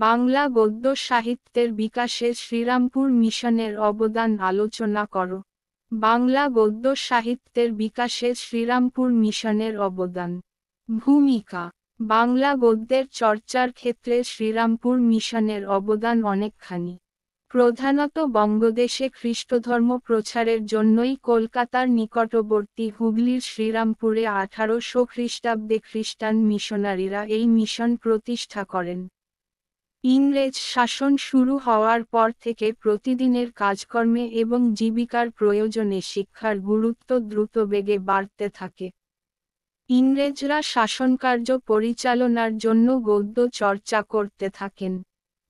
বাংলা গদ্য সাহিত্যের বিকাশে শ্রীরামপুর মিশনের অবদান আলোচনা করো। বাংলা গদ্য সাহিত্যের বিকাশে শ্রীরামপুর মিশনের অবদান। ভূমিকা। বাংলা গদ্যের চর্চার ক্ষেত্রে শ্রীরামপুর মিশনের অবদান অনেকখানি। প্রধানত বঙ্গদেশে খ্রিস্টধর্ম প্রচারের জন্যই কলকাতার নিকটবর্তী হুগলির শ্রীরামপুরে 1800 খ্রিস্টাব্দে খ্রিস্টান মিশনারিরা এই মিশন প্রতিষ্ঠা করেন। ইংরেজ শাসন শুরু হওয়ার পর থেকে প্রতিদিনের কাজকর্মে এবং জীবিকার প্রয়োজনে শিক্ষার গুরুত্ব দ্রুতবেগে বাড়তে থাকে। ইংরেজরা শাসনকার্য পরিচালনার জন্য গদ্য চর্চা করতে থাকেন।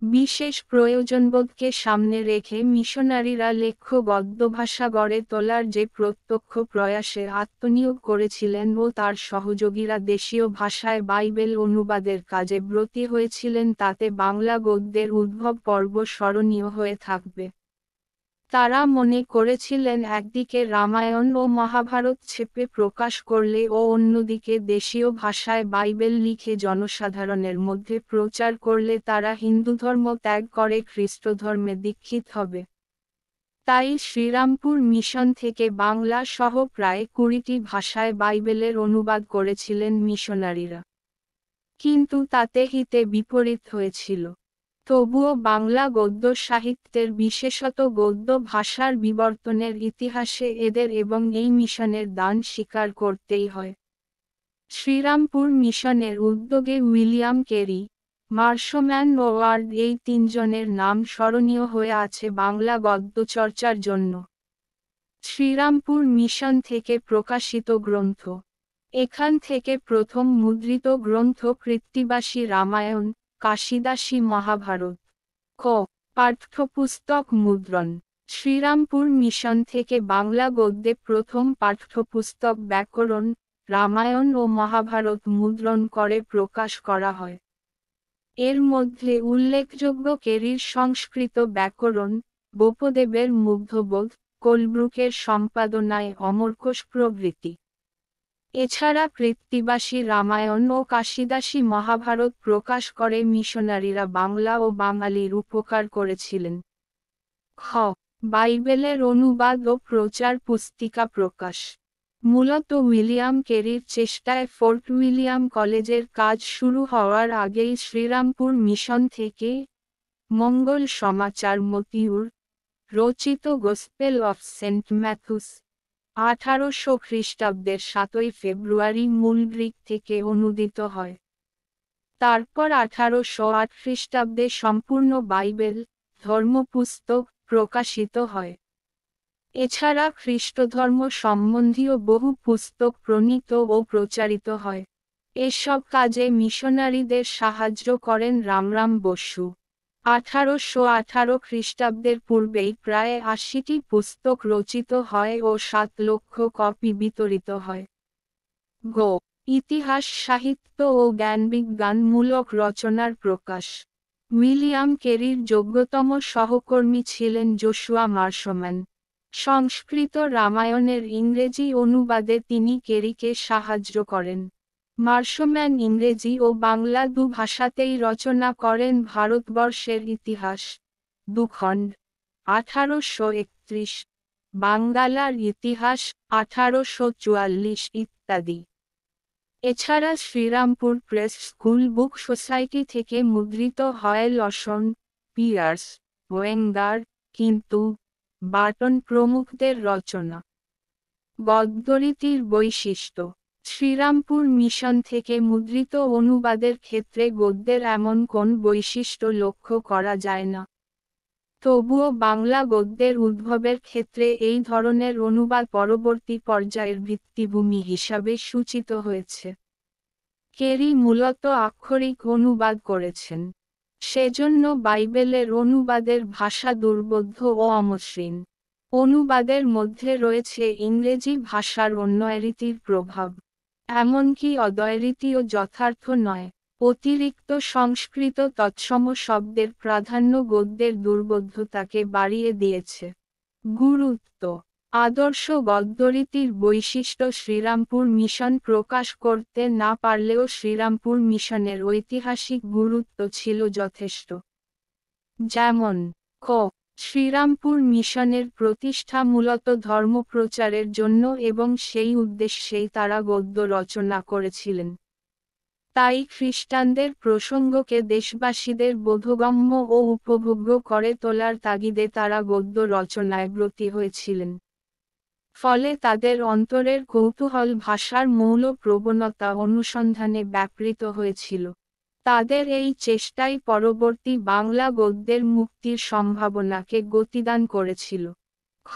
বিশেষ প্রয়োজনবোধকে সামনে রেখে মিশনারিরা লেখ্য গদ্যভাষা গড়ে তোলার যে প্রত্যক্ষ প্রয়াসে আত্মনিয়োগ করেছিলেন ও তার সহযোগীরা দেশীয় ভাষায় বাইবেল অনুবাদের কাজে ব্রতী হয়েছিলেন, তাতে বাংলা গদ্যের উদ্ভব পর্ব স্মরণীয় হয়ে থাকবে। তারা মনে করেছিলেন একদিকে রামায়ণ ও মহাভারত ছেপে প্রকাশ করলে ও অন্যদিকে দেশীয় ভাষায় বাইবেল লিখে জনসাধারণের মধ্যে প্রচার করলে তারা হিন্দুধর্ম ত্যাগ করে খ্রিস্টধর্মে দীক্ষিত হবে। তাই শ্রীরামপুর মিশন থেকে বাংলা সহ প্রায় 20টি ভাষায় বাইবেলের অনুবাদ করেছিলেন মিশনারিরা। কিন্তু তাতে হিতে বিপরীত হয়েছিল। তবুও বাংলা গদ্য সাহিত্যের বিশেষত গদ্য ভাষার বিবর্তনের ইতিহাসে এদের এবং এই মিশনের দান স্বীকার করতেই হয়। শ্রীরামপুর মিশনের উদ্যোগে উইলিয়াম কেরি, মার্শম্যান ও ওয়ার্ড এই তিনজনের নাম স্মরণীয় হয়ে আছে বাংলা গদ্যচর্চার জন্য। শ্রীরামপুর মিশন থেকে প্রকাশিত গ্রন্থ। এখান থেকে প্রথম মুদ্রিত গ্রন্থ কৃত্তিবাসী রামায়ণ, কাশিদাসী মহাভারত। ক. পাঠ্যপুস্তক মুদ্রণ। শ্রীরামপুর মিশন থেকে বাংলা গদ্যে প্রথম পাঠ্যপুস্তক ব্যাকরণ, রামায়ণ ও মহাভারত মুদ্রণ করে প্রকাশ করা হয়। এর মধ্যে উল্লেখযোগ্য কেরির সংস্কৃত ব্যাকরণ, বোপদেবের মুগ্ধবোধ, কোলব্রুকের সম্পাদনায় অমরকোষ প্রভৃতি। এছাড়া কৃত্তিবাসী রামায়ণ ও কাশিদাসী মহাভারত প্রকাশ করে মিশনারিরা বাংলা ও বাঙালির উপকার করেছিলেন। খ. বাইবেলের অনুবাদ ও প্রচার পুস্তিকা প্রকাশ। মূলত উইলিয়াম কেরির চেষ্টায় ফোর্ট উইলিয়াম কলেজের কাজ শুরু হওয়ার আগেই শ্রীরামপুর মিশন থেকে মঙ্গল সমাচার মতিউর রচিত গসপেল অফ সেন্ট ম্যাথুস 1800 খ্রিস্টাব্দের 7 ফেব্রুয়ারি মূল গ্রিক থেকে অনুদিত হয়। তারপর 1808 খ্রিস্টাব্দে সম্পূর্ণ বাইবেল ধর্মপুস্তক প্রকাশিত হয়। এছাড়া খ্রিস্টধর্ম সম্বন্ধীয় বহু পুস্তক প্রণীত ও প্রচারিত হয়। এসব কাজে মিশনারিদের সাহায্য করেন রামরাম বসু। 1818 খ্রিস্টাব্দের পূর্বেই প্রায় 80টি পুস্তক রচিত হয় ও 7 লক্ষ কপি বিতরিত হয়। গ. ইতিহাস সাহিত্য ও জ্ঞানবিজ্ঞানমূলক রচনার প্রকাশ। উইলিয়াম কেরির যোগ্যতম সহকর্মী ছিলেন জোশুয়া মার্শম্যান। সংস্কৃত রামায়ণের ইংরেজি অনুবাদে তিনি কেরিকে সাহায্য করেন। মার্শম্যান ইংরেজি ও বাংলা দু ভাষাতেই রচনা করেন ভারতবর্ষের ইতিহাস, 2 খণ্ড, 1831, বাঙ্গালার ইতিহাস, 1844 ইত্যাদি। এছাড়া Serampore Press School Book Society থেকে মুদ্রিত হয় লসন, পিয়ার্স, ওয়েঙ্গার, কিন্তু, বার্টন প্রমুখদের রচনা। গদ্যরীতির বৈশিষ্ট্য। শ্রীরামপুর মিশন থেকে মুদ্রিত অনুবাদের ক্ষেত্রে গদ্যের এমন কোন বৈশিষ্ট্য লক্ষ্য করা যায় না। তবুও বাংলা গদ্যের উদ্ভবের ক্ষেত্রে এই ধরনের অনুবাদ পরবর্তী পর্যায়ের ভিত্তিভূমি হিসাবে সূচিত হয়েছে। কেরি মূলত আক্ষরিক অনুবাদ করেছেন। সেজন্য বাইবেলের অনুবাদের ভাষা দুর্বোধ্য ও অমসৃণ। অনুবাদের মধ্যে রয়েছে ইংরেজি ভাষার অন্যরীতির প্রভাব। এমনকি অদ্বৈরীতিও যথার্থ নয়। অতিরিক্ত সংস্কৃত তৎসম শব্দের প্রাধান্য গদ্যের দুর্বোধ্যতাকে বাড়িয়ে দিয়েছে। গুরুত্ব। আদর্শ গদ্যরীতির বৈশিষ্ট্য শ্রীরামপুর মিশন প্রকাশ করতে না পারলেও শ্রীরামপুর মিশনের ঐতিহাসিক গুরুত্ব ছিল যথেষ্ট। যেমন ক শ্রীরামপুর মিশনের প্রতিষ্ঠা মূলত ধর্মপ্রচারের জন্য এবং সেই উদ্দেশ্যেই তারা গদ্য রচনা করেছিলেন। তাই খ্রিস্টানদের প্রসঙ্গকে দেশবাসীদের বোধগম্য ও উপভোগ্য করে তোলার তাগিদে তারা গদ্য রচনায় ব্রতী হয়েছিলেন। ফলে তাদের অন্তরের কৌতূহল ভাষার মৌল প্রবণতা অনুসন্ধানে ব্যাপৃত হয়েছিল। তাদের এই চেষ্টাই পরবর্তী বাংলা গদ্যের মুক্তির সম্ভাবনাকে গতিদান করেছিল। খ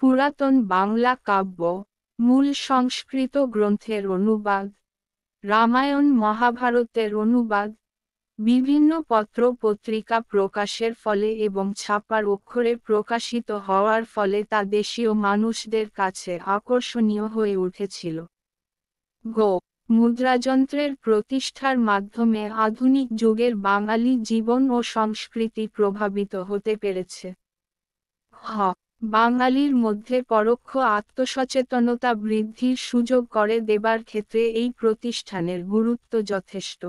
পুরাতন বাংলা কাব্য, মূল সংস্কৃত গ্রন্থের অনুবাদ, রামায়ণ মহাভারতের অনুবাদ, বিভিন্ন পত্র পত্রিকা প্রকাশের ফলে এবং ছাপার অক্ষরে প্রকাশিত হওয়ার ফলে তা দেশীয় মানুষদের কাছে আকর্ষণীয় হয়ে উঠেছিল। গ মুদ্রাযন্ত্রের প্রতিষ্ঠার মাধ্যমে আধুনিক যুগের বাঙালি জীবন ও সংস্কৃতি প্রভাবিত হতে পেরেছে। হ বাঙালির মধ্যে পরোক্ষ আত্মসচেতনতা বৃদ্ধির সুযোগ করে দেবার ক্ষেত্রে এই প্রতিষ্ঠানের গুরুত্ব যথেষ্ট।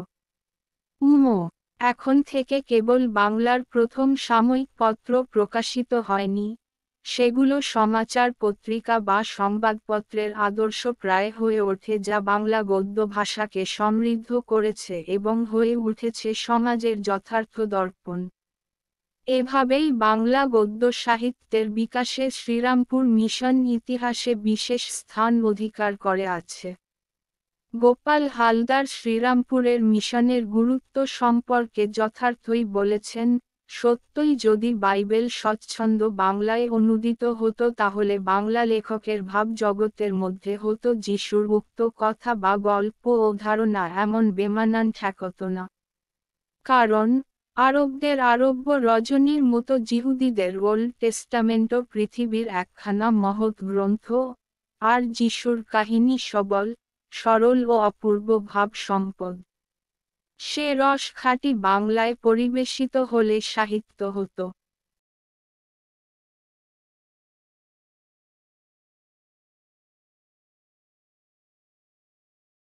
এখন থেকে কেবল বাংলার প্রথম সাময়িক পত্র প্রকাশিত হয়নি, সেগুলো সমাচার পত্রিকা বা সংবাদপত্রের আদর্শ প্রায় হয়ে ওঠে যা বাংলা গদ্য ভাষাকে সমৃদ্ধ করেছে এবং হয়ে উঠেছে সমাজের যথার্থ দর্পণ। এভাবেই বাংলা গদ্য সাহিত্যের বিকাশে শ্রীরামপুর মিশন ইতিহাসে বিশেষ স্থান অধিকার করে আছে। গোপাল হালদার শ্রীরামপুরের মিশনের গুরুত্ব সম্পর্কে যথার্থই বলেছেন, সত্যই যদি বাইবেল স্বচ্ছন্দ বাংলায় অনুদিত হতো তাহলে বাংলা লেখকের ভাবজগতের মধ্যে হতো যিশুর উক্ত কথা বা গল্প ও ধারণা এমন বেমানান ঠেকত না। কারণ আরবদের আরব্য রজনীর মতো যিহুদিদের ওল্ড টেস্টামেন্টও পৃথিবীর একখানা মহৎ গ্রন্থ, আর যিশুর কাহিনী সবল, সরল ও অপূর্ব ভাব সম্পদ। সে রস খাঁটি বাংলায় পরিবেশিত হলে সাহিত্য হতো।